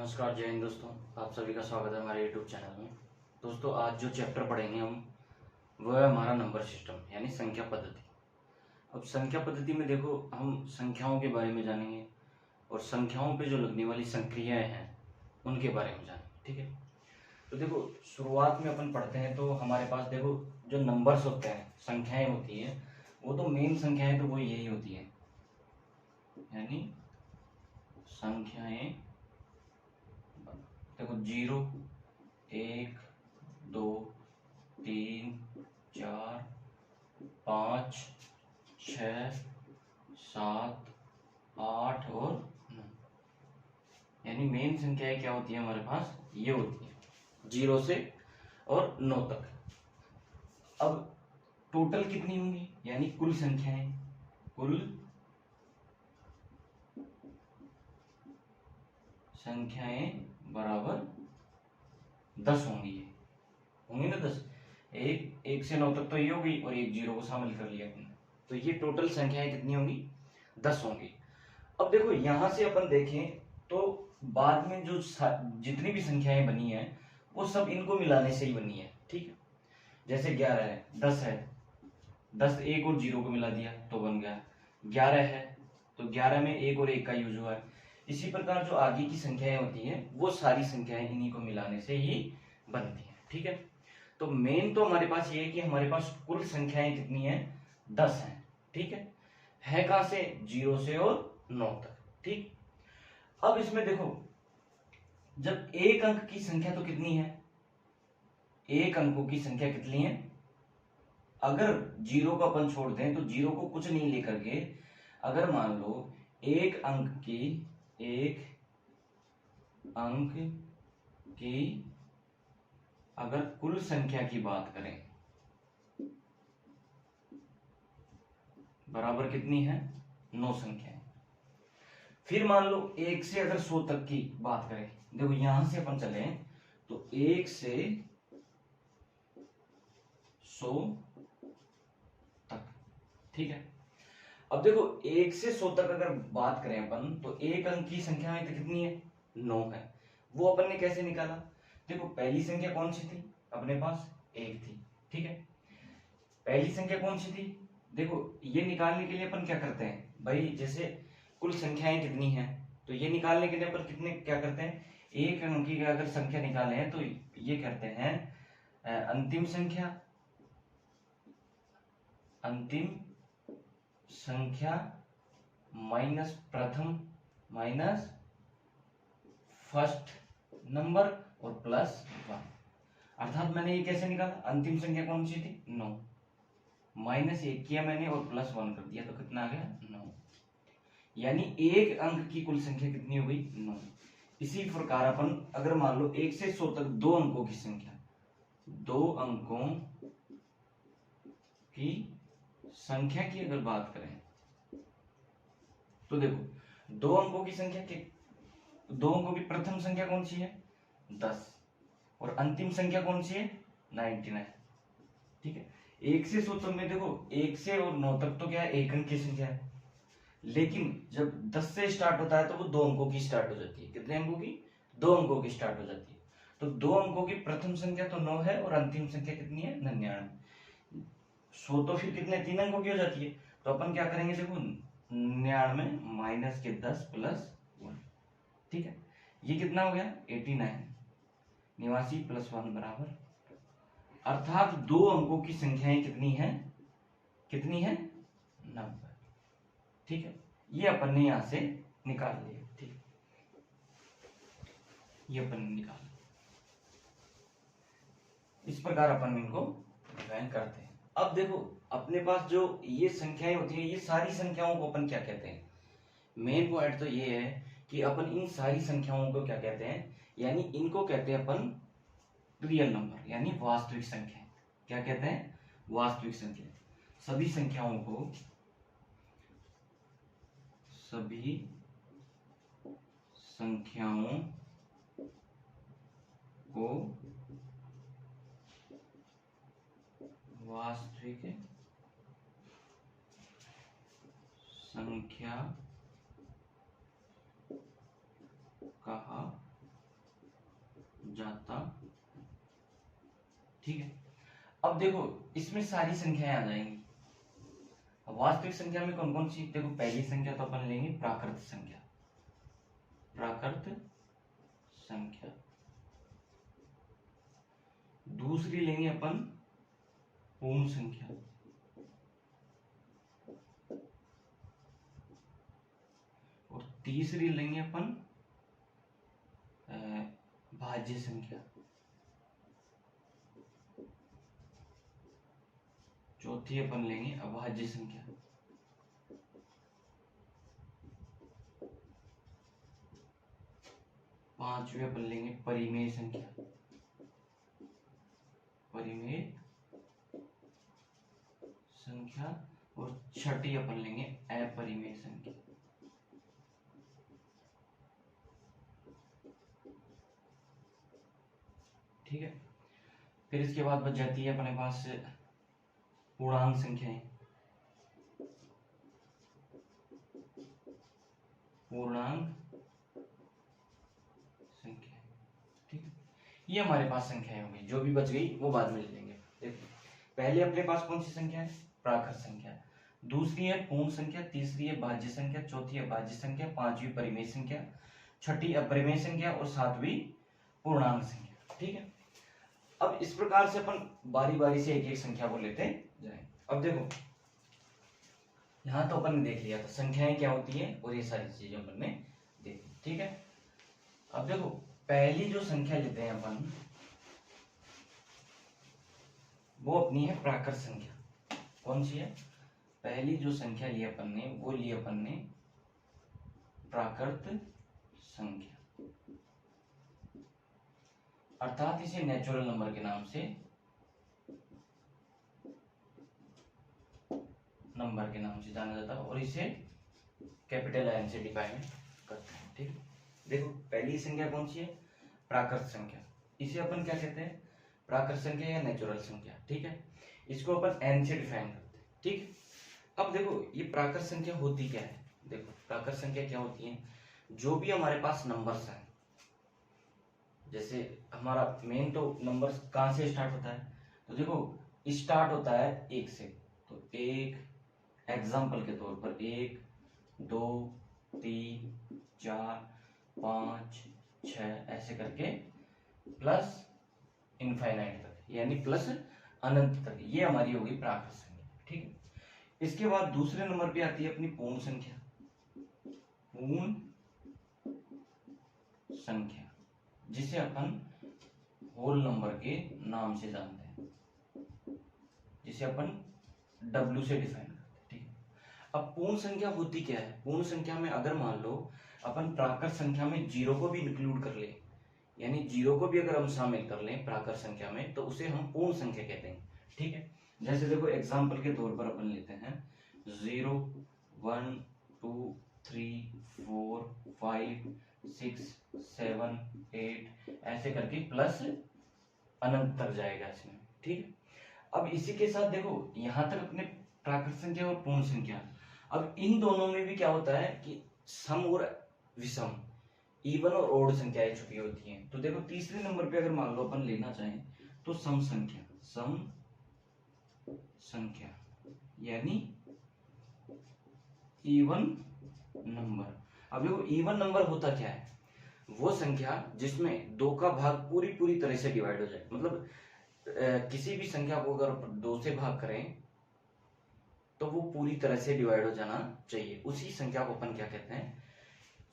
नमस्कार, जय हिंद दोस्तों। आप सभी का स्वागत है हमारे YouTube चैनल में। दोस्तों, आज जो चैप्टर पढ़ेंगे हम वह है हमारा नंबर सिस्टम यानी संख्या पद्धति। अब संख्या पद्धति में देखो, हम संख्याओं के बारे में जानेंगे और संख्याओं पे जो लगने वाली संक्रियाएं हैं उनके बारे में जानेंगे। ठीक है, तो देखो शुरुआत में अपन पढ़ते हैं तो हमारे पास देखो जो नंबर्स होते हैं, संख्याएं होती हैं, वो तो मेन संख्याएं तो वो यही होती है यानी संख्याएं। देखो 0, 1, 2, 3, 4, 5, 6, 7, 8 और 9 यानी मेन संख्याएं क्या होती है हमारे पास, ये होती है 0 से और 9 तक। अब टोटल कितनी होंगी यानी कुल संख्याएं, कुल संख्याएं बराबर 10 होंगी। ये होंगी ना 10। एक से 9 तक तो ये होगी और एक 0 को शामिल कर लिया हमने, तो ये टोटल संख्याएं कितनी होंगी, 10 होंगी। अब देखो यहां से अपन देखें तो बाद में जो जितनी भी संख्याएं बनी है वो सब इनको मिलाने से ही बनी है। ठीक है, जैसे 11 है, 10 है, 10 1 और 0 को मिला दिया तो बन गया 11 है, तो 11 में 1 और 1 का यूज हुआ है। इसी प्रकार जो आगे की संख्याएं होती हैं वो सारी संख्याएं इन्हीं को मिलाने से ही बनती हैं। ठीक है, तो मेन तो हमारे पास ये है कि हमारे पास कुल संख्याएं कितनी है, 10 हैं। ठीक है कहां से, 0 से और 9 तक। ठीक, अब इसमें देखो जब एक अंक की संख्या तो कितनी है, एक अंकों की संख्या कितनी है, अगर 0 को अपन छोड़ दें तो 0 को कुछ नहीं लेकर के अगर मान लो एक अंक की अगर कुल संख्या की बात करें बराबर कितनी है, 9 संख्याएं। फिर मान लो 1 से अगर 100 तक की बात करें, देखो यहां से अपन चले तो 1 से 100 तक। ठीक है, अब देखो 1 से 100 तक अगर बात करें अपन तो एक अंक की संख्या में तो कितनी है, 9 है। वो अपन ने कैसे निकाला, देखो पहली संख्या कौन सी थी अपने पास, 1 थी। ठीक है, पहली संख्या कौन सी थी, देखो ये निकालने के लिए अपन क्या करते हैं भाई, जैसे कुल संख्याएं कितनी हैं तो ये निकालने के लिए अपन कितने क्या करते हैं, एक अंक की अगर संख्या निकाले हैं तो ये करते हैं अंतिम संख्या माइनस प्रथम माइनस फर्स्ट नंबर और प्लस 1। अर्थात मैंने ये कैसे निकाला, अंतिम संख्या कौन सी थी, 9, माइनस 1 किया मैंने और प्लस 1 कर दिया तो कितना आ गया, 9। यानी एक अंक की कुल संख्या कितनी हो गई, 9। इसी प्रकार अपन अगर मान लो 1 से 100 तक दो अंकों की संख्या, दो अंकों की संख्या की अगर बात करें तो देखो दो अंकों की संख्या के, दो अंकों की प्रथम संख्या कौन सी है, 10 और अंतिम संख्या कौन सी है, 99। ठीक है, 1 से 100 तक में देखो 1 से और 9 तक तो क्या है, एक अंक की संख्या है, लेकिन जब 10 से स्टार्ट होता है तो वो दो अंकों की स्टार्ट हो जाती है। कितने अंकों की, 2 अंकों की स्टार्ट हो जाती है। तो दो अंकों की प्रथम संख्या तो 9 है और अंतिम संख्या कितनी है, 99। 100 तो फिर कितने, 3 अंकों की हो जाती है। तो अपन क्या करेंगे, देखो 99 माइनस के 10 प्लस 1। ठीक है, ये कितना हो गया, 89, 89 प्लस 1 बराबर, अर्थात दो अंकों की संख्याएं कितनी है, 90। ठीक है, ये अपन ने यहां से निकाल लिया। ठीक, ये अपन ने निकाल लिया। इस प्रकार अपन इनको डिफाइन करते हैं। अब देखो अपने पास जो ये संख्याएं होती है, ये सारी संख्याओं को अपन क्या कहते हैं, मेन पॉइंट तो ये है कि अपन इन सारी संख्याओं को क्या कहते हैं, यानी इनको कहते हैं अपन रियल नंबर यानी वास्तविक संख्या। क्या कहते हैं, वास्तविक संख्या। सभी संख्याओं को वास्तविक संख्या कहा जाता। ठीक है, अब देखो इसमें सारी संख्याएं आ जाएंगी। अब वास्तविक संख्या में कौन कौन सी, देखो पहली संख्या तो अपन लेंगे प्राकृत संख्या, प्राकृत संख्या। दूसरी लेंगे अपन पूर्ण संख्या, और तीसरी लेंगे अपन भाज्य संख्या। चौथी अपन लेंगे अभाज्य संख्या। पांचवी अपन लेंगे परिमेय संख्या, परिमेय संख्या। और छठी अपन लेंगे अपरिमेय संख्या। ठीक है, फिर इसके बाद बच जाती है अपने पास पूर्णांक संख्याएं। पूर्णांक संख्या, ठीक है, ये हमारे पास संख्याएं हो गई। जो भी बच गई वो बाद में ले लेंगे। देखो पहले अपने पास कौन सी संख्या है, प्राकृत संख्या। दूसरी है पूर्ण संख्या, तीसरी है भाज्य संख्या, चौथी है भाज्य संख्या, पांचवी परिमेय संख्या, छठी अपरिमेय संख्या और सातवीं पूर्णांक संख्या। ठीक है, अब इस प्रकार से अपन बारी बारी से एक एक संख्या को लेते जाएंगे। अब देखो यहां तो अपन ने देख लिया था संख्याएं क्या होती है और ये सारी चीजें अपन ने देखी। ठीक है, अब देखो पहली जो संख्या लेते हैं अपन वो अपनी है प्राकृत संख्या। कौन सी है, पहली जो संख्या ली अपन ने वो ली अपन ने प्राकृत संख्या, अर्थात इसे नेचुरल नंबर के नाम से जाना जाता है और इसे कैपिटल एन से डिफाइन करते हैं। ठीक है, देखो पहली संख्या कौन सी है, प्राकृत संख्या। इसे अपन क्या कहते हैं, प्राकृत संख्या या नेचुरल संख्या। ठीक है, इसको अपन एन से डिफाइन करते हैं। ठीक, अब देखो ये प्राकृत संख्या होती क्या है। देखो प्राकृत संख्या क्या होती है, जो भी हमारे पास नंबर्स हैं, जैसे हमारा मेन तो नंबर्स कहाँ से स्टार्ट होता है, तो देखो स्टार्ट होता है एक से। तो एक एग्जाम्पल के तौर पर 1 2 3 4 5 6 ऐसे करके प्लस इनफाइनाइट तक, यानी प्लस अनंत तक, ये हमारी होगी प्राकृत संख्या। ठीक है, इसके बाद दूसरे नंबर पे आती है अपनी पूर्ण संख्या। पूर्ण संख्या जिसे अपन होल नंबर के नाम से जानते हैं, जिसे अपन W से डिफाइन करते हैं। ठीक है, अब पूर्ण संख्या होती क्या है, पूर्ण संख्या में अगर मान लो अपन प्राकृत संख्या में जीरो को भी इंक्लूड कर ले, यानी जीरो को भी अगर हम शामिल कर लें प्राकृत संख्या में, तो उसे हम पूर्ण संख्या कहते हैं। ठीक है, जैसे देखो एग्जाम्पल के तौर पर अपन लेते हैं 0 1 2 3 4 5 6 7 8 ऐसे करके प्लस अनंत तक जाएगा इसमें। ठीक है, अब इसी के साथ देखो यहां तक अपने प्राकृत संख्या और पूर्ण संख्या। अब इन दोनों में भी क्या होता है कि सम और विषम, इवन और ओड संख्याएं छुपी होती हैं। तो देखो तीसरे नंबर पे अगर मान लो अपन लेना चाहें तो सम संख्या, सम संख्या यानी इवन नंबर। अब देखो इवन नंबर होता क्या है, वो संख्या जिसमें दो का भाग पूरी तरह से डिवाइड हो जाए। मतलब किसी भी संख्या को अगर दो से भाग करें तो वो पूरी तरह से डिवाइड हो जाना चाहिए, उसी संख्या को अपन क्या कहते हैं,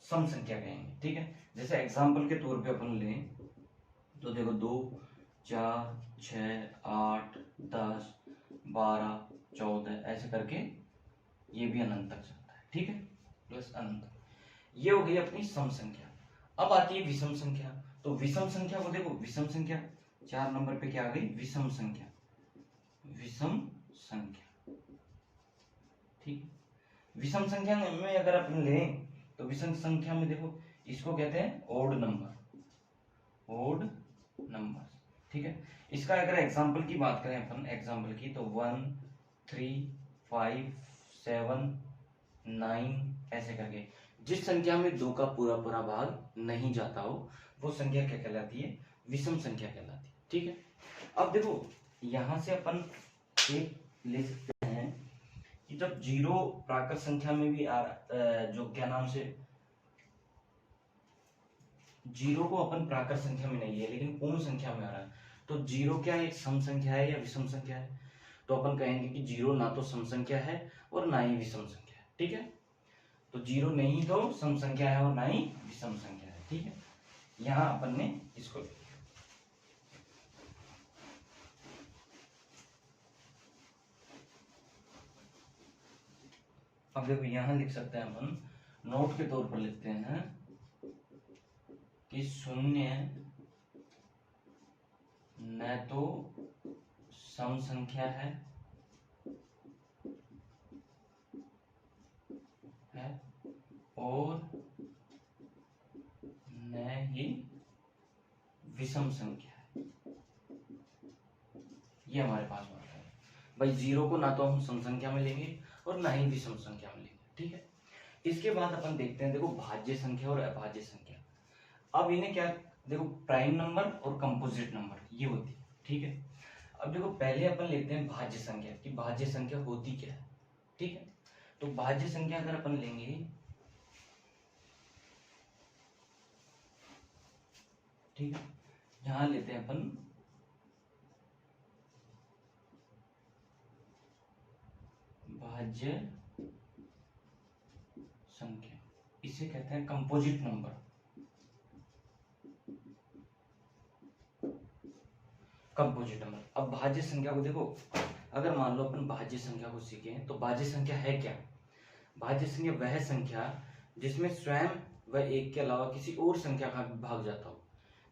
सम संख्या कहेंगे। ठीक है, जैसे एग्जांपल के तौर पे अपन लें तो देखो 2 4 6 8 10 12 14 ऐसे करके ये भी अनंत तक चलता है। ठीक है, प्लस अनंत, ये हो गई अपनी सम संख्या। अब आती है विषम संख्या। तो विषम संख्या को देखो, विषम संख्या 4 नंबर पे क्या आ गई, विषम संख्या, विषम संख्या। ठीक, विषम संख्या में अगर अपन लें तो विषम संख्या में देखो इसको कहते हैं ओड नंबर, ओड नंबर। ठीक है, इसका अगर एग्जांपल की बात करें अपन, एग्जांपल की, तो 1 3 5 7 9 ऐसे करके जिस संख्या में दो का पूरा भाग नहीं जाता हो वो संख्या क्या कहलाती है, विषम संख्या कहलाती है। ठीक है, अब देखो यहां से अपन एक ले सकते हैं कि जब जीरो प्राकृत संख्या में भी जो क्या नाम से जीरो को अपन प्राकृत संख्या में नहीं है लेकिन पूर्ण संख्या में आ रहा है, तो जीरो क्या एक सम संख्या है या विषम संख्या है? तो अपन कहेंगे कि जीरो ना तो सम संख्या है और ना ही विषम संख्या है। ठीक है, तो जीरो नहीं तो सम संख्या है और ना ही विषम संख्या है। ठीक है, यहां अपन ने इसको अब देखो यहां लिख सकते हैं अपन, नोट के तौर पर लिखते हैं कि शून्य न तो सम संख्या है और न ही विषम संख्या है। ये हमारे पास बात है भाई, जीरो को ना तो हम सम संख्या में लेंगे और ना ही विषम संख्या में लेंगे। ठीक है, इसके बाद अपन देखते हैं देखो भाज्य संख्या और अभाज्य संख्या। अब इन्हें क्या, देखो प्राइम नंबर और कंपोजिट नंबर ये होती है। ठीक है, अब देखो पहले अपन लेते हैं भाज्य संख्या कि भाज्य संख्या होती क्या है। ठीक है, तो भाज्य संख्या अगर अपन लेंगे, ठीक है, यहां लेते हैं अपन भाज्य संख्या, इसे कहते हैं कंपोजिट नंबर। Composite number. अब भाज्य संख्या को देखो, अगर मान लो अपन भाज्य संख्या को सीखे तो भाज्य संख्या है क्या? भाज्य संख्या वह संख्या जिसमें स्वयं व एक के अलावा किसी और संख्या का भाग जाता हो।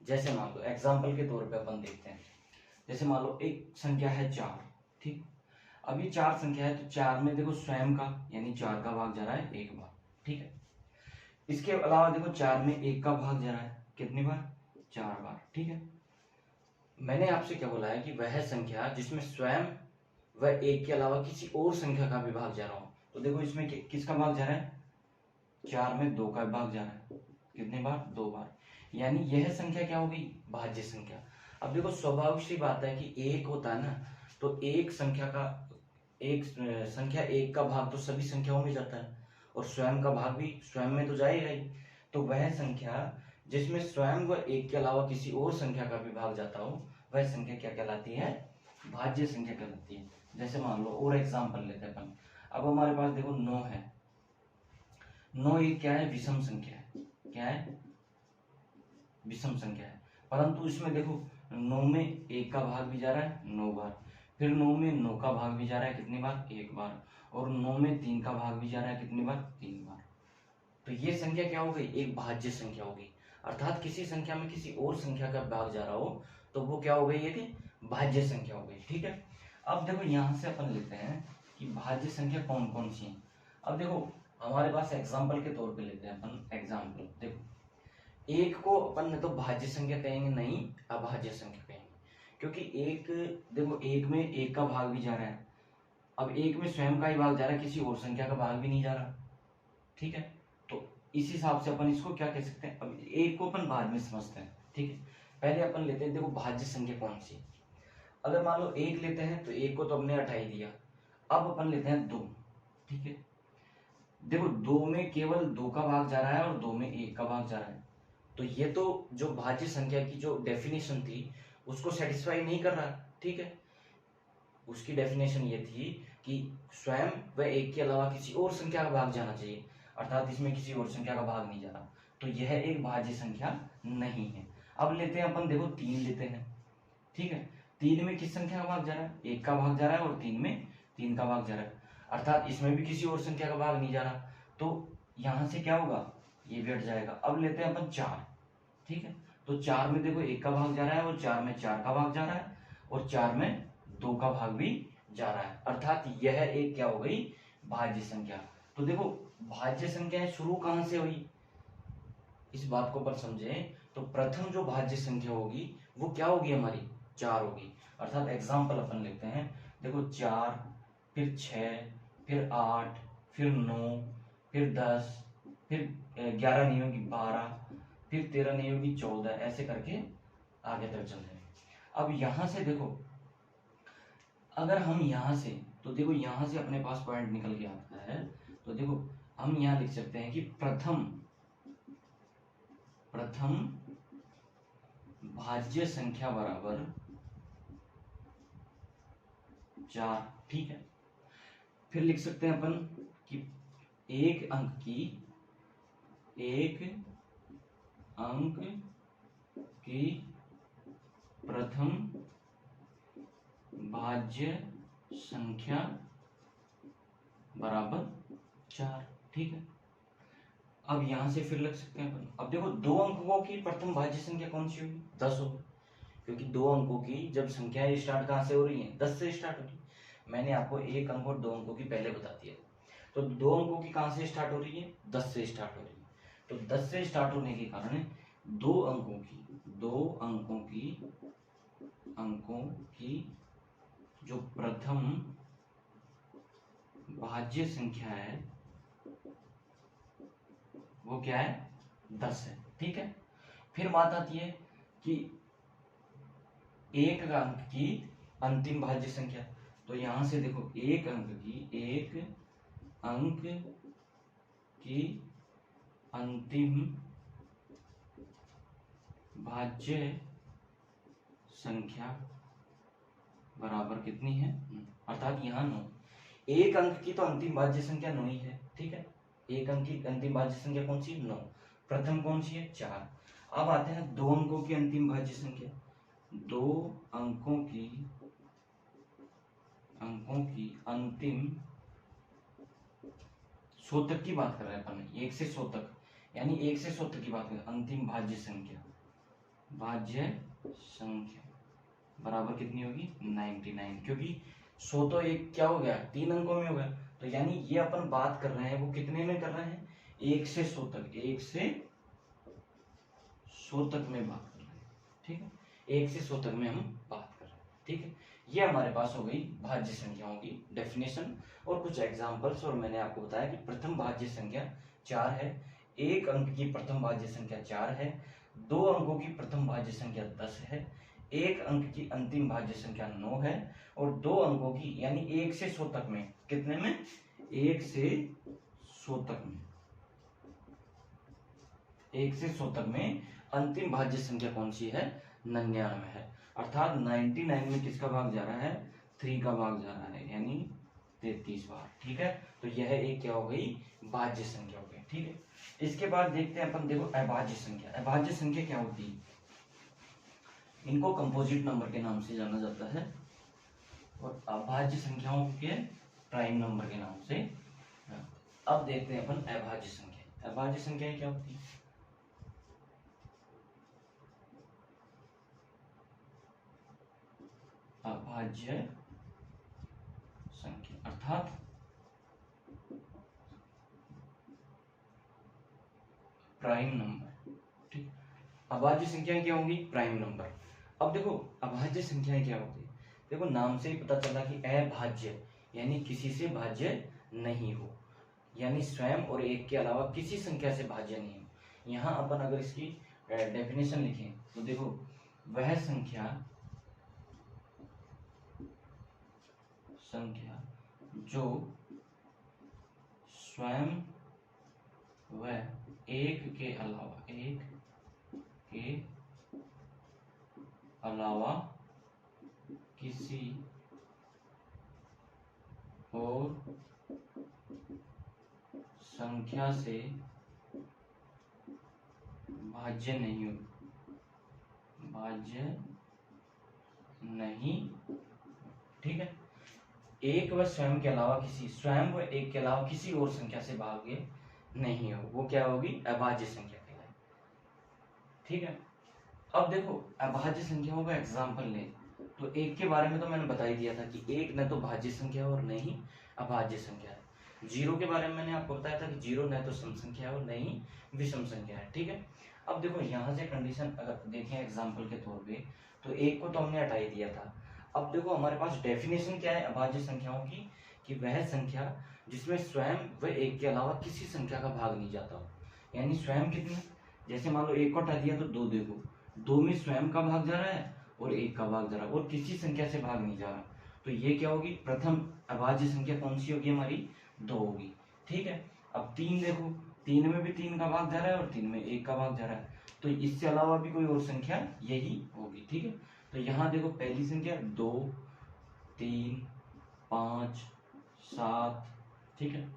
जैसे मान लो एग्जाम्पल के तौर पे अपन देखते हैं, जैसे मान लो एक संख्या है 4। ठीक, अब ये 4 संख्या है तो 4 में देखो स्वयं का यानी 4 का भाग जा रहा है एक बार। ठीक है, इसके अलावा देखो 4 में 1 का भाग जा रहा है कितनी बार? 4 बार। ठीक है, मैंने आपसे क्या बोला है कि वह संख्या जिसमें स्वयं व एक के अलावा किसी और संख्या का भी भाग जा रहा हो। तो देखो इसमें किसका भाग जा रहा है? 4 में 2 का भाग जा रहा है कितने बार? 2 बार। यानी यह संख्या क्या हो गई? भाज्य संख्या। अब देखो स्वाभाविक सी बात है कि एक होता है ना, तो एक संख्या का एक का भाग तो सभी संख्याओं में जाता है और स्वयं का भाग भी स्वयं में तो जाएगा ही। तो वह संख्या जिसमें स्वयं व एक के अलावा किसी और संख्या का भी भाग जाता हो, वह संख्या क्या कहलाती है? भाज्य संख्या कहलाती है। जैसे मान लो और एग्जांपल लेते हैं अपन, अब हमारे पास देखो 9 है। 9 एक क्या है? विषम संख्या है। क्या है? विषम संख्या है, परंतु इसमें देखो 9 में 1 का भाग भी जा रहा है 9 बार, फिर 9 में 9 का भाग भी जा रहा है कितनी बार? 1 बार, और 9 में 3 का भाग भी जा रहा है कितनी बार? 3 बार। तो ये संख्या क्या हो गई? एक भाज्य संख्या हो गई। अर्थात किसी संख्या में किसी और संख्या का भाग जा रहा हो तो वो क्या हो गई? एक भाज्य संख्या हो गई। ठीक है, अब देखो यहां से अपन लेते हैं कि भाज्य संख्या कौन कौन सी है। अब देखो हमारे पास एग्जाम्पल के तौर पे लेते हैं अपन एग्जाम्पल। देखो एक को अपन न तो भाज्य संख्या कहेंगे नहीं अभाज्य संख्या कहेंगे, क्योंकि एक देखो एक में 1 का भाग भी जा रहा है, अब एक में स्वयं का ही भाग जा रहा है, किसी और संख्या का भाग भी नहीं जा रहा। ठीक है, तो इस हिसाब से अपन इसको क्या कह सकते हैं? अब एक को अपन बाद में समझते हैं। ठीक है, पहले अपन लेते हैं देखो भाज्य संख्या कौन सी। अगर मान लो एक लेते हैं तो एक को तो हमने हटा ही दिया। अब अपन लेते हैं 2। ठीक है, देखो 2 में केवल 2 का भाग जा रहा है और 2 में 1 का भाग जा रहा है, तो ये तो जो भाज्य संख्या की जो डेफिनेशन थी उसको सेटिस्फाई नहीं कर रहा। ठीक है, उसकी डेफिनेशन ये थी कि स्वयं व एक के अलावा किसी और संख्या का भाग जाना चाहिए, अर्थात इसमें किसी और संख्या का भाग नहीं जा रहा, तो यह एक भाज्य संख्या नहीं है। अब लेते हैं अपन देखो 3 लेते हैं। ठीक है, 3 में किस संख्या का भाग जा रहा है? 1 का भाग जा रहा है, और 3 में 3 का भाग जा रहा है, अर्थात इसमें भी किसी और संख्या का भाग नहीं जा रहा, तो यहां से क्या होगा? ये भी हट जाएगा। अब लेते हैं अपन 4। ठीक है, तो 4 में देखो 1 का भाग जा रहा है, और 4 में 4 का भाग जा रहा है, और 4 में 2 का भाग भी जा रहा है, अर्थात यह एक क्या हो गई? भाज्य संख्या। तो देखो भाज्य संख्या शुरू कहां से हुई, इस बात को पर समझे तो प्रथम जो भाज्य संख्या होगी वो क्या होगी? हमारी 4 होगी। अर्थात एग्जाम्पल अपन लेते हैं, देखो 4, फिर 6, फिर 8, फिर 9, फिर 10, फिर 11 नहीं होगी 12, फिर 13 नहीं होगी 14, ऐसे करके आगे तक चल रहे हैं। अब यहां से देखो, अगर हम यहां से, तो देखो यहां से अपने पास पॉइंट निकल के आता है, तो देखो हम यहां लिख सकते हैं कि प्रथम भाज्य संख्या बराबर 4। ठीक है, फिर लिख सकते हैं अपन कि एक अंक की प्रथम भाज्य संख्या बराबर 4। ठीक है, अब यहां से फिर लग सकते हैं अपन। अब देखो 2 अंकों की प्रथम भाज्य संख्या कौन सी होगी? 10 होगी, क्योंकि 2 अंकों की जब संख्याएं स्टार्ट कहां से हो रही है? 10 से स्टार्ट होगी। मैंने आपको 1 अंक और 2 अंकों की पहले बता दिया, तो 2 अंकों की कहां से स्टार्ट हो रही है? 10 से स्टार्ट हो रही है। तो 10 से स्टार्ट होने के कारण 2 अंकों की जो प्रथम भाज्य संख्या है वो क्या है? 10 है। ठीक है, फिर बात आती है कि एक अंक की अंतिम भाज्य संख्या। तो यहां से देखो एक अंक की अंतिम भाज्य संख्या बराबर कितनी है? अर्थात यहाँ 9। एक अंक की तो अंतिम भाज्य संख्या 9 ही है। ठीक है, एक अंक की अंतिम भाज्य संख्या कौन सी? 9। प्रथम कौन सी है? 4। अब आते हैं 2 अंकों की अंतिम भाज्य संख्या। 2 अंकों की अंतिम सौ तक की बात कर रहे हैं अपन, 1 से 100 तक, यानी 1 से 100 तक की बात कर रहे हैं। अंतिम भाज्य संख्या बराबर कितनी होगी? 99, क्योंकि 100 तो एक क्या हो गया? 3 अंकों में हो गया। तो यानी ये अपन बात कर रहे हैं वो कितने में कर रहे हैं? 1 से 100 तक, 1 से 100 तक में बात कर रहे हैं। ठीक है, 1 से 100 तक में हम बात कर रहे हैं। ठीक है, ये हमारे पास हो गई भाज्य संख्याओं की डेफिनेशन और कुछ एग्जांपल्स। और मैंने आपको बताया कि प्रथम भाज्य संख्या 4 है, एक अंक की प्रथम भाज्य संख्या 4 है, 2 अंकों की प्रथम भाज्य संख्या 10 है, एक अंक की अंतिम भाज्य संख्या 9 है, और 2 अंकों की यानी 1 से 100 तक में, कितने में? 1 से 100 तक में, 1 से 100 तक में अंतिम भाज्य संख्या कौन सी है? 99 है। अर्थात 99 में किसका भाग जा रहा है? 3 का भाग जा रहा है, यानी 33 बार। ठीक है, तो यह एक क्या हो गई? भाज्य संख्या हो गई। ठीक है, इसके बाद देखते हैं अपन, देखो अभाज्य संख्या। अभाज्य संख्या क्या होती है? इनको कंपोजिट नंबर के नाम से जाना जाता है और अभाज्य संख्याओं के प्राइम नंबर के नाम से। अब देखते हैं अपन अभाज्य संख्या। अभाज्य संख्याएं क्या होती है? अभाज्य संख्या अर्थात प्राइम नंबर। ठीक, अभाज्य संख्याएं क्या होंगी? Prime number. अब देखो अभाज्य संख्याएं क्या होती है? देखो नाम से ही पता चला कि अभाज्य यानी किसी से भाज्य नहीं हो, यानी स्वयं और एक के अलावा किसी संख्या से भाज्य नहीं हो। यहाँ अपन अगर इसकी डेफिनेशन लिखें तो देखो, वह संख्या जो स्वयं व एक के अलावा किसी और संख्या से भाज्य नहीं ठीक है, एक व स्वयं के अलावा स्वयं व एक के अलावा किसी और संख्या से भाज्य नहीं हो, वो क्या होगी? अभाज्य संख्या कहलाएगी। ठीक है, अब देखो अभाज्य संख्याओं का एग्जाम्पल ले तो एक के बारे में तो मैंने बता ही दिया था कि एक न तो भाज्य संख्या और न ही अभाज्य संख्या है। जीरो के बारे में मैंने आपको बताया था कि जीरो न तो सम संख्या है और न ही विषम संख्या है। ठीक है, अब देखो यहाँ से कंडीशन अगर देखें एग्जाम्पल के तौर पे, तो एक को तो हमने हटा ही दिया था। अब देखो हमारे पास डेफिनेशन क्या है अभाज्य संख्याओं की, कि वह संख्या जिसमें स्वयं व एक के अलावा किसी संख्या का भाग नहीं जाता हो। यानी स्वयं कितना, जैसे मान लो एक को हटा दिया तो 2 देखो, 2 में स्वयं का भाग जा रहा है और 1 का भाग जा रहा है और किसी संख्या से भाग नहीं जा रहा। तो ये क्या होगी, प्रथम अभाज्य संख्या कौन सी होगी हमारी, 2 होगी। ठीक है, अब 3 देखो, 3 में भी 3 का भाग जा रहा है और 3 में 1 का भाग जा रहा है, तो इससे अलावा भी कोई और संख्या यही होगी। ठीक है, तो यहाँ देखो पहली संख्या 2, 3, 5, 7, ठीक है,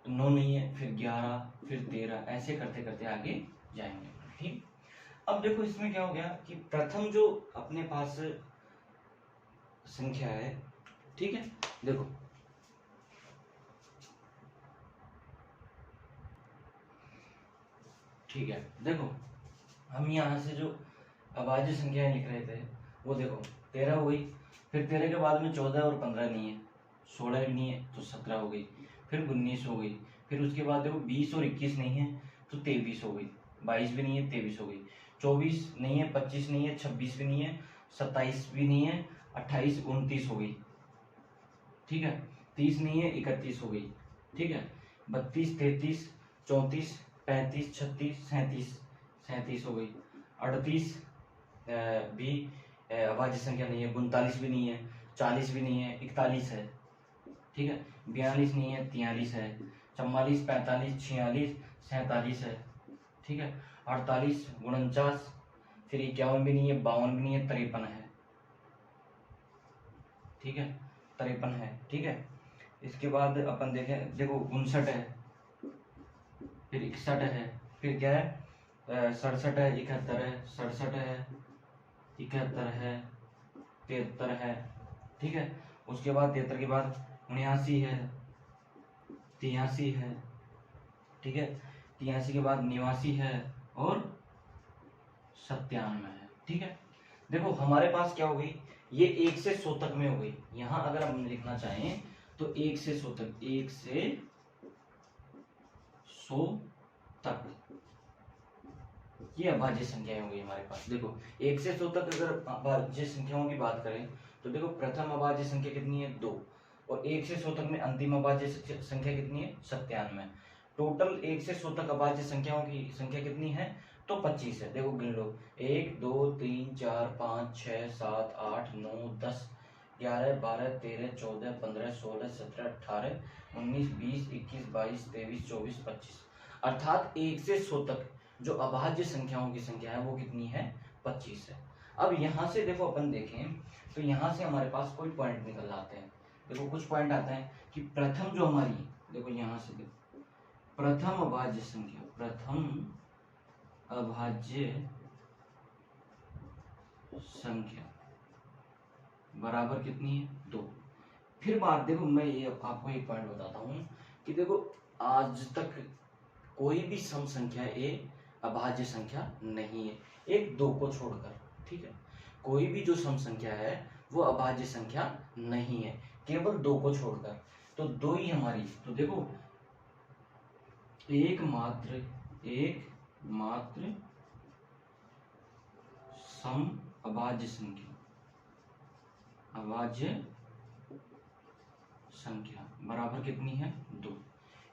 9 नहीं है, फिर 11, फिर 13, ऐसे करते करते आगे जाएंगे। ठीक, अब देखो इसमें क्या हो गया कि प्रथम जो अपने पास संख्या है, ठीक है, देखो ठीक है, देखो हम यहाँ से जो अभाज्य संख्याएं लिख रहे थे वो देखो 13 हो गई, फिर 13 के बाद में 14 और 15 नहीं है, 16 भी नहीं है तो 17 हो गई, फिर 19 हो गई, फिर उसके बाद देखो 20 और 21 नहीं है तो 23 हो गई, 22 भी नहीं है 23 हो गई, 24 नहीं है, 25 नहीं है, 26 भी नहीं है, 27 भी नहीं है, 28, 29 हो गई। ठीक है, 30 नहीं है, 31 हो गई। ठीक है, 32, 33, 34, 35, 36, 37 हो गई। 38 भी अभाज्य संख्या नहीं है, 39 भी नहीं है, 40 भी नहीं है, 41 है। ठीक है, 42 नहीं है, 43 है, 44, 45, 46, 47 है। ठीक है, 48, 49, फिर 51 भी नहीं है, 52 भी नहीं है, 53 है। ठीक है, 53 है। ठीक है, इसके बाद अपन देखें, देखो 59 है, फिर 61 है, फिर क्या है 67 है, 71 है, 67 है, 71 है, 73 है। ठीक है, उसके बाद 73 के बाद 79 है, 83 है। ठीक है, 83 के बाद 89 है और 97 है। ठीक है, देखो हमारे पास क्या हो गई, ये 1 से 100 तक में हो गई। यहाँ अगर हम लिखना चाहें तो 1 से 100 तक, 1 से 100 तक ये अभाज्य संख्याएं होंगी हमारे पास। देखो 1 से 100 तक अगर अभाज्य संख्याओं की बात करें तो देखो प्रथम अभाज्य संख्या कितनी है, 2, और 1 से 100 तक में अंतिम अभाज्य संख्या कितनी है, 97। टोटल 1 से 100 तक अभाज्य संख्याओं की संख्या कितनी है, तो 25 है। देखो गिन लो, 1, 2, 3, 4, 5, 6, 7, 8, 9, 10, 11, 12, 13, 14, 15, 16, 17, 18, 19, 20, 21, 22, 23, 24, 25, अर्थात 1 से 100 तक जो अभाज्य संख्याओं की संख्या है वो कितनी है, 25 है। अब यहाँ से देखो अपन देखें तो यहाँ से हमारे पास कोई पॉइंट निकल आते हैं। देखो कुछ पॉइंट आते हैं कि प्रथम जो हमारी, देखो यहाँ से देखो प्रथम अभाज्य संख्या, प्रथम अभाज्य संख्या बराबर कितनी है, 2। फिर बात देखो, मैं ये आपको एक पॉइंट बताता हूँ कि देखो आज तक कोई भी सम संख्या ए अभाज्य संख्या नहीं है, एक 2 को छोड़कर। ठीक है, कोई भी जो सम संख्या है वो अभाज्य संख्या नहीं है, केवल 2 को छोड़कर। तो 2 ही हमारी, तो देखो एकमात्र सम अभाज्य संख्या, अभाज्य संख्या बराबर कितनी है, 2।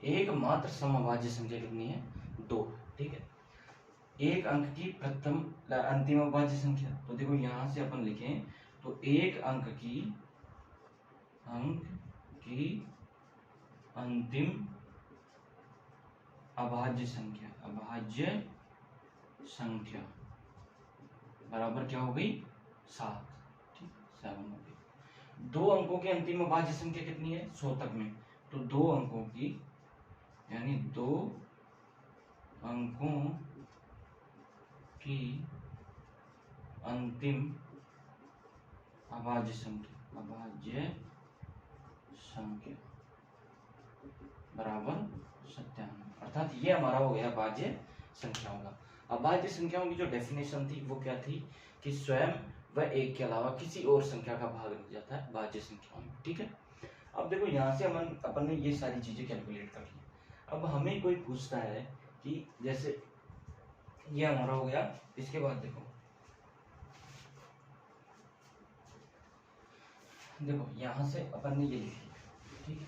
एकमात्र सम अभाज्य संख्या कितनी है, 2। ठीक है, एक अंक की प्रथम अंतिम अभाज्य संख्या, तो देखो यहां से अपन लिखें तो एक अंक की अंतिम अभाज्य संख्या बराबर क्या हो गई, 7। ठीक, 7 हो गई। 2 अंकों की अंतिम अभाज्य संख्या कितनी है, 100 तक में, तो 2 अंकों की, यानी 2 अंकों की अंतिम अभाज्य संख्या बराबर 97, अर्थात ये हमारा हो गया अभाज्य संख्याओं का। अभाज्य संख्याओं की जो डेफिनेशन थी वो क्या थी कि स्वयं व 1 के अलावा किसी और संख्या का भाग लग जाता है अभाज्य संख्याओं में। ठीक है, अब देखो यहाँ से अपन ने ये सारी चीजें कैलकुलेट कर ली। अब हमें कोई पूछता है कि जैसे ये हमारा हो गया, इसके बाद देखो यहाँ से अपन ने ये लिख लिया। ठीक है,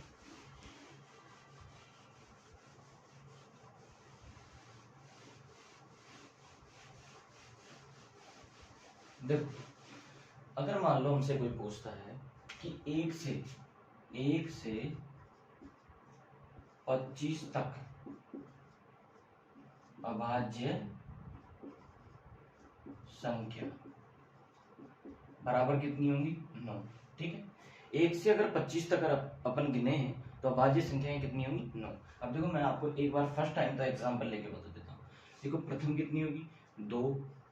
देखो अगर मान लो हमसे कोई पूछता है कि 1 से 25 तक अभाज्य संख्या बराबर कितनी होंगी 9। ठीक है, 1 से अगर 25 तक अपन गिने हैं तो अभाज्य संख्याएं कितनी होंगी 9। अब देखो मैं आपको एक बार फर्स्ट टाइम का एग्जांपल लेके बता देता हूँ। देखो प्रथम कितनी होगी 2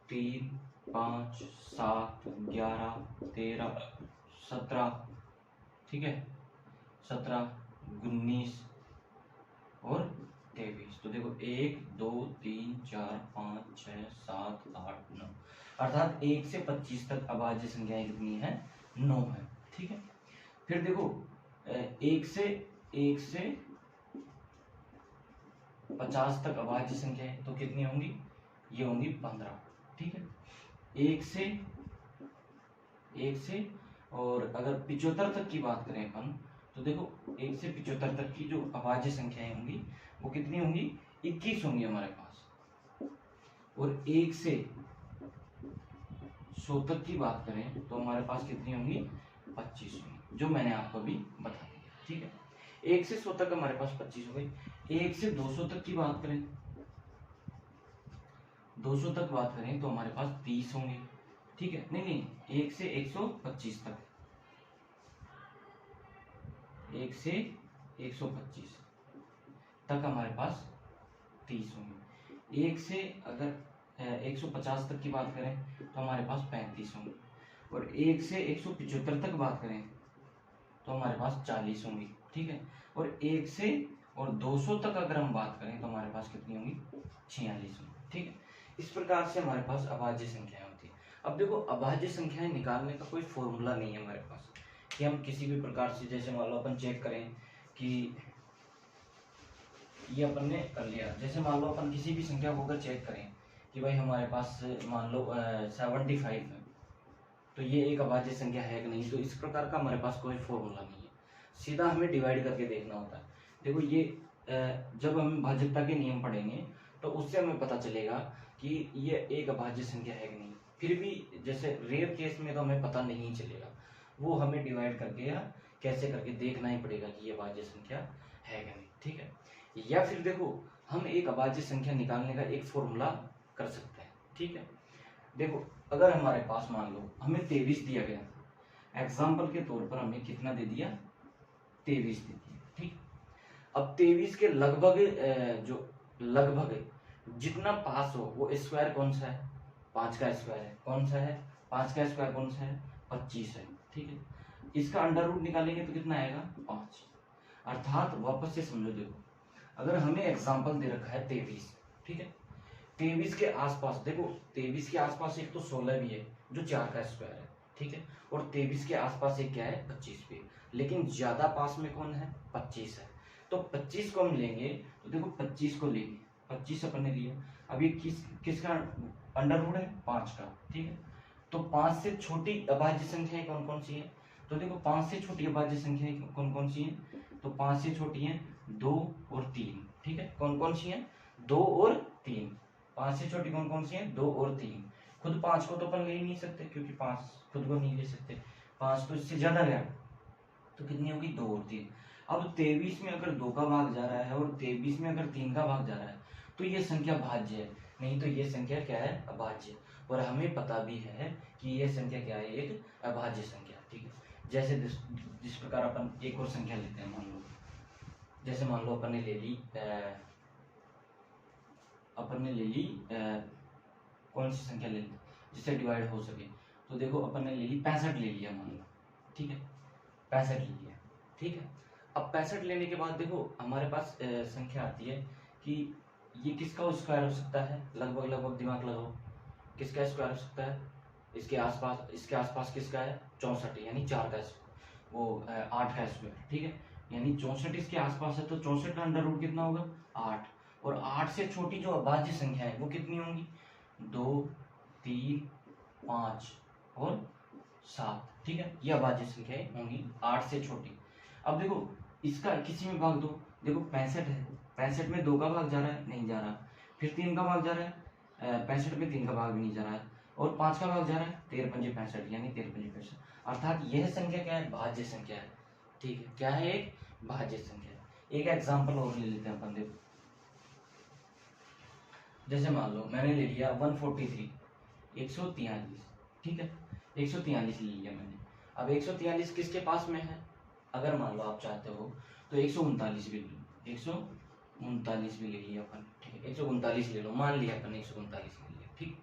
3 5 7 11 13 17, ठीक है 17 19 और 23। तो देखो 1 2 3 4 5 6 7 8 9, अर्थात 1 से 25 तक अभाज्य संख्याएं कितनी है 9 है। ठीक है, फिर देखो 1 से 50 तक अभाज्य संख्याएं तो कितनी होंगी, ये होंगी 15। ठीक है, 1 से और अगर 75 तक की बात करें अपन तो देखो 1 से 75 तक की जो अभाज्य संख्याएं होंगी वो कितनी होंगी 21 होंगी हमारे पास। और 1 से 100 तक की बात करें तो हमारे पास कितनी होंगी 25 होंगी, जो मैंने आपको अभी बता दिया। ठीक है, 1 से 100 तक हमारे पास 25 हो गई। 1 से 200 तक की बात करें, 200 तक बात करें तो हमारे पास 30 होंगे। ठीक है, नहीं 1 से 125 तक, 1 से 125 तक हमारे पास 30 होंगे। 1 से अगर 150 तक की बात करें तो हमारे पास 35 होंगे। और 1 से 175 तक बात करें तो हमारे पास 40 होंगी। ठीक है, और 1 से और 200 तक अगर हम बात करें तो हमारे पास कितनी होंगी 46 होंगी। ठीक है, इस प्रकार से हमारे पास अभाज्य संख्याएं होती है। अब देखो अभाज्य संख्याएं निकालने का कोई फॉर्मूला नहीं है हमारे पास कि हम किसी भी प्रकार से, जैसे मान लो अपन चेक करें कि ये अपन ने कर लिया, जैसे मान लो अपन किसी भी संख्या को अगर चेक करें कि भाई हमारे पास मान लो 75 है तो ये एक अभाज्य संख्या है कि नहीं, तो इस प्रकार का हमारे पास कोई फॉर्मूला नहीं है, सीधा हमें डिवाइड करके देखना होता है। देखो ये जब हम भाज्यता के नियम पढ़ेंगे तो उससे हमें पता चलेगा कि ये एक अभाज्य संख्या है कि नहीं। फिर भी जैसे रेयर केस में तो हमें पता नहीं चलेगा, वो हमें डिवाइड करके या कैसे करके देखना ही पड़ेगा कि ये अभाज्य संख्या है कि नहीं। ठीक है, या फिर देखो हम एक अभाज्य संख्या निकालने का एक फॉर्मूला कर सकते हैं। ठीक है, देखो अगर हमारे पास मान लो हमें 23 दिया गया, एग्जाम्पल के तौर पर हमें कितना दे दिया 23 दे दिया। ठीक, अब 23 के लगभग जो लगभग जितना पास हो वो स्क्वायर कौन सा है 5 का स्क्वायर है। कौन सा है 5 का स्क्वायर कौन सा है 25 है। ठीक है, इसका अंडर रूट निकालेंगे तो कितना आएगा 5। अर्थात वापस से समझो, देखो अगर हमें एग्जाम्पल दे रखा है 23, ठीक है 23 के आसपास, देखो 23 के आसपास एक तो 16 भी है जो 4 का स्क्वायर है। ठीक है, और 23 के आसपास एक क्या है 25 भी है, लेकिन ज्यादा पास में कौन है 25 है। तो 25 को हम लेंगे तो देखो 25 को लेंगे, 25 अपन ने लिया, अब ये किसका अंडर रूट है 5 का। ठीक है, तो 5 से छोटी अभाज्य संख्याएं कौन कौन सी है, तो देखो 5 से छोटी अभाज्य संख्याएं कौन कौन सी है, तो 5 से छोटी है 2 और 3। ठीक है, कौन कौन सी है 2 और 3। 5 से छोटी कौन कौन सी है 2 और 3। खुद 5 को तो अपन ले ही नहीं सकते क्योंकि 5 खुद को नहीं ले सकते, 5 तो इससे ज्यादा गया तो कितनी होगी 2 और 3। अब 23 में अगर 2 का भाग जा रहा है और 23 में अगर 3 का भाग जा रहा है तो ये संख्या भाज्य है, नहीं तो ये संख्या क्या है अभाज्य। और हमें पता भी है कि ये संख्या क्या है एक अभाज्य संख्या। ठीक है, जैसे जिस प्रकार अपन एक और संख्या लेते हैं, मान लो जैसे मान लो अपन ने ले ली कौन सी संख्या ले ली जिससे डिवाइड हो सके, तो देखो अपन ने ले ली 65 ले लिया मान लो। ठीक है, 65 ले लिया। ठीक है, अब 65 लेने के बाद देखो हमारे पास संख्या आती है कि ये किसका स्क्वायर हो सकता है, लगभग लगभग दिमाग लगाओ, किसका स्क्वायर हो सकता है, इसके आसपास किसका है 64, यानी 4 का वो 8 का स्क्वायर। ठीक है, यानी 64 इसके आसपास है तो 64 का अंडर रूट कितना होगा 8। और 8 से छोटी जो अभाज्य संख्या है वो कितनी होंगी 2 3 5 और 7। ठीक है, ये अभाज्य संख्याएं होंगी 8 से छोटी। अब देखो इसका किसी में भाग दो, देखो 65 है, 65 में 2 का भाग जा रहा है नहीं जा रहा, फिर 3 का भाग जा रहा है 65 में 3 का भाग भी नहीं जा रहा है, और 5 का भाग जा रहा है 13 पंजे 65 यानी 13 पंजे 65। अर्थात यह संख्या क्या है, भाज्य संख्या है। ठीक है, क्या है, एक भाज्य संख्या है। एक एग्जांपल और ले लेते हैं अपन, देखो जैसे मान लो मैंने ले लिया 143 143, ठीक है 143 ले लिया मैंने। अब 143 किसके पास में है, अगर मान लो आप चाहते हो तो 139 भी ले लो, 139 भी ले लिया अपन, ठीक है 139 ले लो, मान लिया अपन 139 ले लिया, ठीक।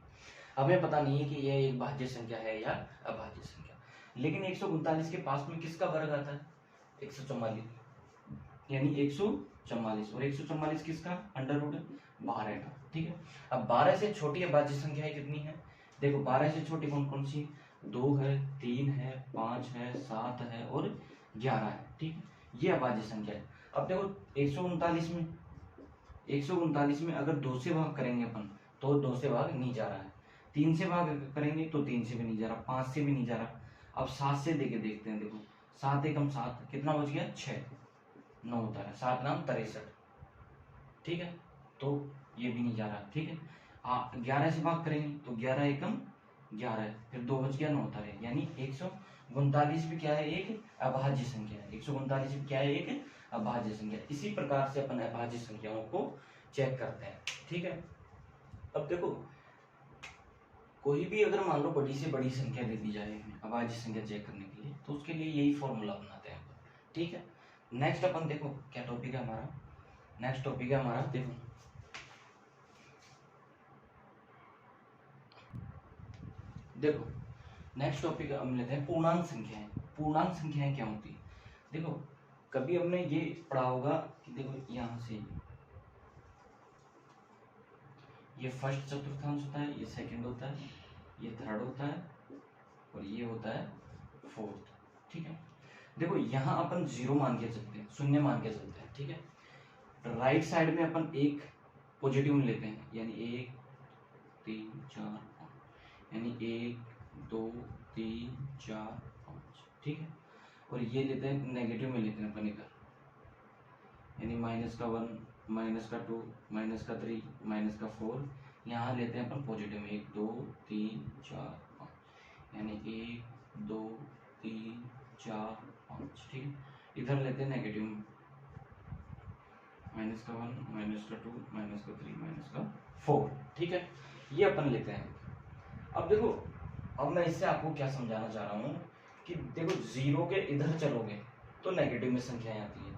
हमें पता नहीं है कि यह एक भाज्य संख्या है या अभाज्य संख्या, लेकिन 139 के पास में किसका वर्ग आता है, 144, यानी 144, और 144 किसका, अंडर रूट 12 का, ठीक है। अब 12 से छोटी अभाज्य संख्याएं कितनी है, देखो 12 से छोटी कौन कौन सी, 2 है, 3 है, 5 है, 7 है और 11 है, ठीक है, ये अभाज्य संख्या है। अब देखो 139 में अगर 2 से भाग करेंगे अपन तो 2 से भाग नहीं जा रहा है, 3 से भाग करेंगे तो 3 से भी नहीं जा रहा, 5 से भी नहीं जा रहा। अब 7 से देके देखते हैं, देखो 7 एकम 7, कितना बच गया, 6, 9 होता है, 7 नाम 63, ठीक है, तो ये भी नहीं जा रहा, ठीक है। 11 से भाग करेंगे तो 11 एकम 11, फिर 2 बच गया, 9 होता है, यानी 139 भी क्या है, एक अभाज्य संख्या है। 139 भी क्या है, एक अभाज्य संख्या। इसी प्रकार से अपन अभाज्य संख्याओं को चेक करते हैं, ठीक है। अब देखो कोई भी अगर मान लो बड़ी से बड़ी संख्या दे दी जाए अभाज्य संख्या चेक करने के लिए, तो उसके लिए यही फॉर्मूला अपनाते हैं, ठीक है। नेक्स्ट अपन देखो क्या टॉपिक है हमारा, नेक्स्ट टॉपिक है हमारा, देखो नेक्स्ट टॉपिक हम लेते हैं पूर्णांक संख्याएं। पूर्णांक संख्याएं क्या होती है, देखो कभी हमने ये पढ़ा होगा कि देखो यहाँ से ये फर्स्ट चतुर्थांश होता है, ये सेकंड होता है, ये थर्ड होता है और ये होता है फोर्थ, ठीक है। देखो यहाँ अपन 0 मान के चलते हैं, शून्य मान के चलते हैं, ठीक है। राइट साइड में अपन एक पॉजिटिव में लेते हैं, यानी 1 3 4 5, यानी 1 2 3 4 5, ठीक है। और ये लेते हैं नेगेटिव में लेते हैं अपन इधर, यानी -1 -2 -3 -4, यहाँ लेते हैं अपन पॉजिटिव में 1 2 3 4 5, यानी 1 2 3 4 5, ठीक है। इधर लेते हैं नेगेटिव में -1 -2 -3 -4, ठीक है, ये अपन लेते हैं। अब देखो अब मैं इससे आपको क्या समझाना चाह रहा हूँ कि देखो 0 के इधर चलोगे तो नेगेटिव में संख्याएं आती है,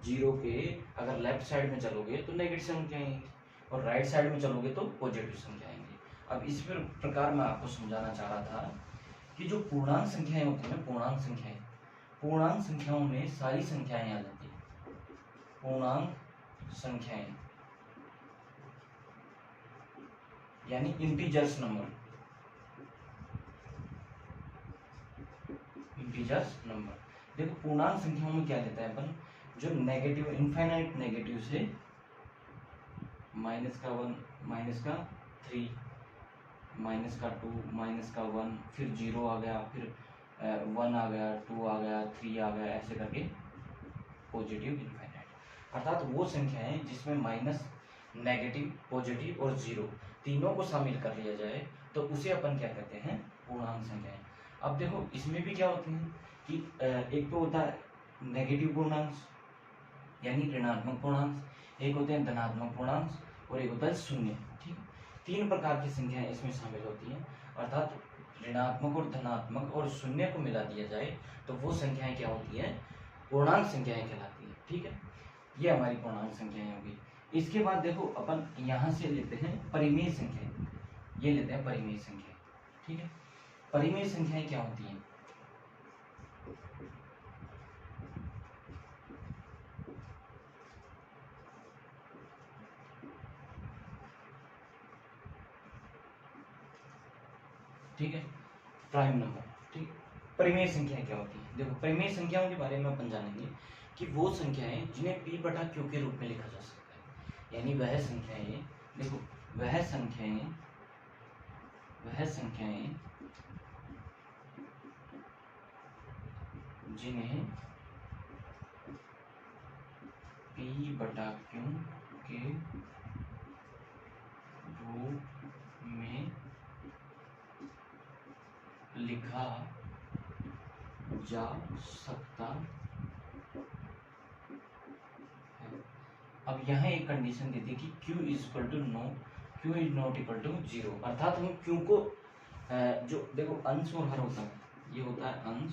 0 के अगर लेफ्ट साइड में चलोगे तो नेगेटिव संख्या आएंगी, और राइट साइड में चलोगे तो पॉजिटिव संख्या आएंगी। अब इस प्रकार मैं आपको समझाना चाह रहा था कि जो पूर्णांक संख्याएं होती है ना, पूर्णांक संख्याओं में सारी संख्याएं आ जाती है। पूर्णांक संख्याएं यानी इंटीजर्स नंबर, देखो पूर्णांक संख्याओं में क्या लेता है अपन, जो नेगेटिव इनफाइनाइट नेगेटिव से -1 -3 -2 -1, फिर 0 आ गया, फिर 1 आ गया, 2 आ गया, 3 आ गया, ऐसे करके पॉजिटिव इनफाइनाइट। अर्थात वो संख्याएं जिसमें माइनस, नेगेटिव, पॉजिटिव और 0 तीनों को शामिल कर लिया जाए तो उसे अपन क्या कहते हैं, पूर्णांक संख्याएं। अब देखो इसमें भी क्या होती है कि एक तो होता है नेगेटिव पूर्णांक यानी ऋणात्मक पूर्णांक, एक होते हैं धनात्मक पूर्णांक और एक होता है शून्य, ठीक है। 3 प्रकार की संख्याएं इसमें शामिल होती हैं, अर्थात ऋणात्मक और धनात्मक और शून्य को मिला दिया जाए तो वो संख्याएं क्या होती है, पूर्णांक संख्याएं कहलाती है, ठीक है। ये हमारी पूर्णांक संख्याएं होगी। इसके बाद देखो अपन यहाँ से लेते हैं परिमेय संख्याएं, ये लेते हैं परिमेय संख्या, ठीक है। परिमेय संख्याएं क्या होती हैं, ठीक है, प्राइम नंबर, ठीक। परिमेय संख्याएं क्या होती हैं, देखो परिमेय संख्याओं के बारे में अपन जानेंगे कि वो संख्याएं जिन्हें p बटा q के रूप में लिखा जा सकता है, यानी वह संख्याएं, देखो वह संख्याएं जिन्हें p बटा q के रूप में लिखा जा सकता है। अब यहाँ एक कंडीशन देती है कि q is equal to no, q is not equal to 0, अर्थात हम q को जो देखो अंश और हर होता है, ये होता है अंश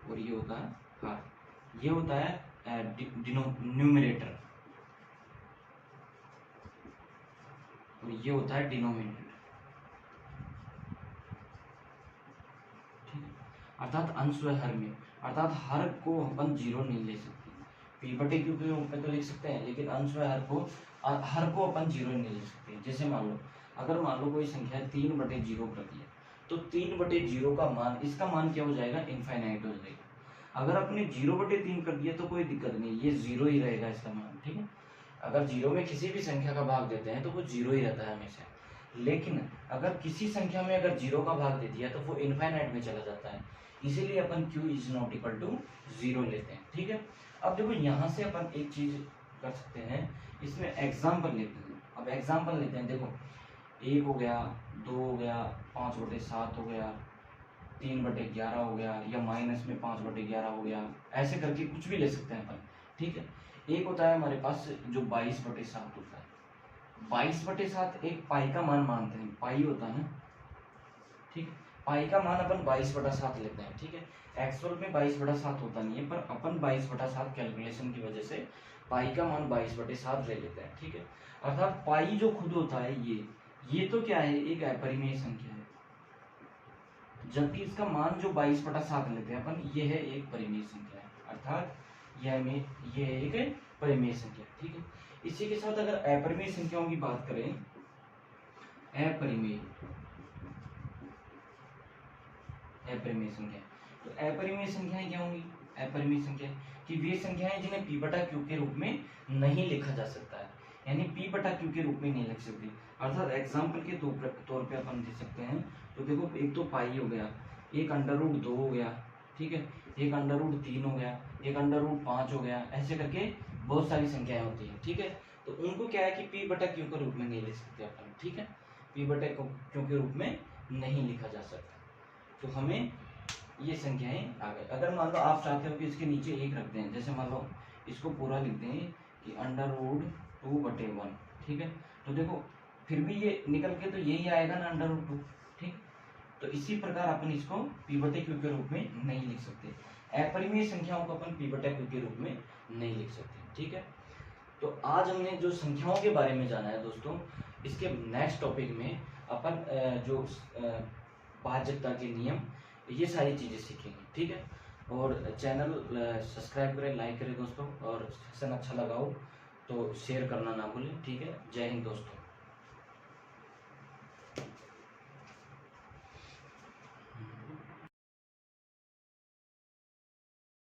और ये होता है हर, ये होता है न्यूमरेटर और ये होता है डिनोमिनेटर, ठीक है। अर्थात अंश व हर में, अर्थात हर को अपन 0 नहीं ले सकते, p बटे q के रूप में तो लिख सकते हैं, लेकिन अंश व हर को अपन 0 नहीं ले सकते। जैसे मान लो, अगर मान लो कोई संख्या 3 बटे 0 कर दिया, तो 3 बटे 0 का मान, इसका मान क्या हो जाएगा, इनफाइनाइट हो जाएगा। अगर आपने 0 बटे 3 कर दिया तो कोई दिक्कत नहीं, ये 0 ही रहेगा इसका मान, ठीक है। अगर 0 में किसी भी संख्या का भाग देते हैं तो वो 0 ही रहता है हमेशा, लेकिन अगर किसी संख्या में अगर 0 का भाग दे दिया तो वो इनफाइनाइट में चला जाता है, इसीलिए अपन q is not equal to 0 लेते हैं, ठीक है। अब देखो यहाँ से अपन एक चीज कर सकते हैं, इसमें एग्जाम्पल लेते हैं। अब एग्जाम्पल लेते हैं, देखो 1 हो गया, 2 हो गया, 5 बटे 7 हो गया, 3 बटे 11 हो गया, या माइनस में 5 बटे 11 हो गया, ऐसे करके कुछ भी ले सकते हैं अपन, ठीक है। एक होता है हमारे पास जो 22 बटे 7 होता है, 22 बटे 7 एक पाई का मान मानते हैं, पाई होता है, ठीक है। पाई का मान अपन 22 बटा 7 लेते हैं, ठीक है। एक्चुअल में 22 बटा 7 होता नहीं है, पर अपन 22 बटा 7 कैलकुलेशन की वजह से पाई का मान 22 बटे 7 ले लेते हैं, ठीक है। अर्थात पाई जो खुद होता है ये तो क्या है, एक अपरिमेय संख्या है, जबकि इसका मान जो 22 बटा 7 लेते हैं अपन, ये है एक परिमेय संख्या है, अर्थात ये एक परिमेय संख्या, ठीक है। इसी के साथ अगर अपरिमेय संख्याओं की बात करें, अपरिमेय संख्या, तो अपरिमेय संख्याएं क्या होंगी, अपरिमेय संख्या कि वे संख्याएं जिन्हें p बटा q के रूप में नहीं लिखा जा सकता है, यानी p बटा q के रूप में नहीं लिख सकते। अर्थात एग्जाम्पल के तौर पे अपन दे सकते हैं, तो देखो एक तो पाई हो गया, एक अंडर रूट 2 हो गया, ठीक है, एक अंडर रूट 3 हो गया, एक अंडर रूट 5 हो गया, ऐसे करके बहुत सारी संख्याएं होती है, ठीक है। तो उनको क्या है कि p बटा q के रूप में नहीं लिख सकते अपन, ठीक है, p बटा q के रूप में नहीं लिखा जा सकता। तो हमें ये संख्याएं आ गई। अगर मान लो आप चाहते हो कि इसके नीचे 1 रख दें, जैसे मान लो इसको पूरा लिख दें कि अंडर रूट 2 बटे 1, ठीक है, तो देखो फिर भी ये निकल के तो यही आएगा ना, अंडर रूट 2, ठीक। तो इसी प्रकार अपन इसको p बटे q के रूप में नहीं लिख सकते, अपरिमेय संख्याओं को अपन p बटे q के रूप में नहीं लिख सकते, ठीक है। तो आज हमने जो संख्याओं के बारे में जाना है दोस्तों, इसके नेक्स्ट टॉपिक में अपन जो भाज्यता के नियम, ये सारी चीज़ें सीखेंगे, ठीक है। और चैनल सब्सक्राइब करें, लाइक करें दोस्तों, और सेशन अच्छा लगा हो तो शेयर करना ना भूलें, ठीक है। जय हिंद दोस्तों।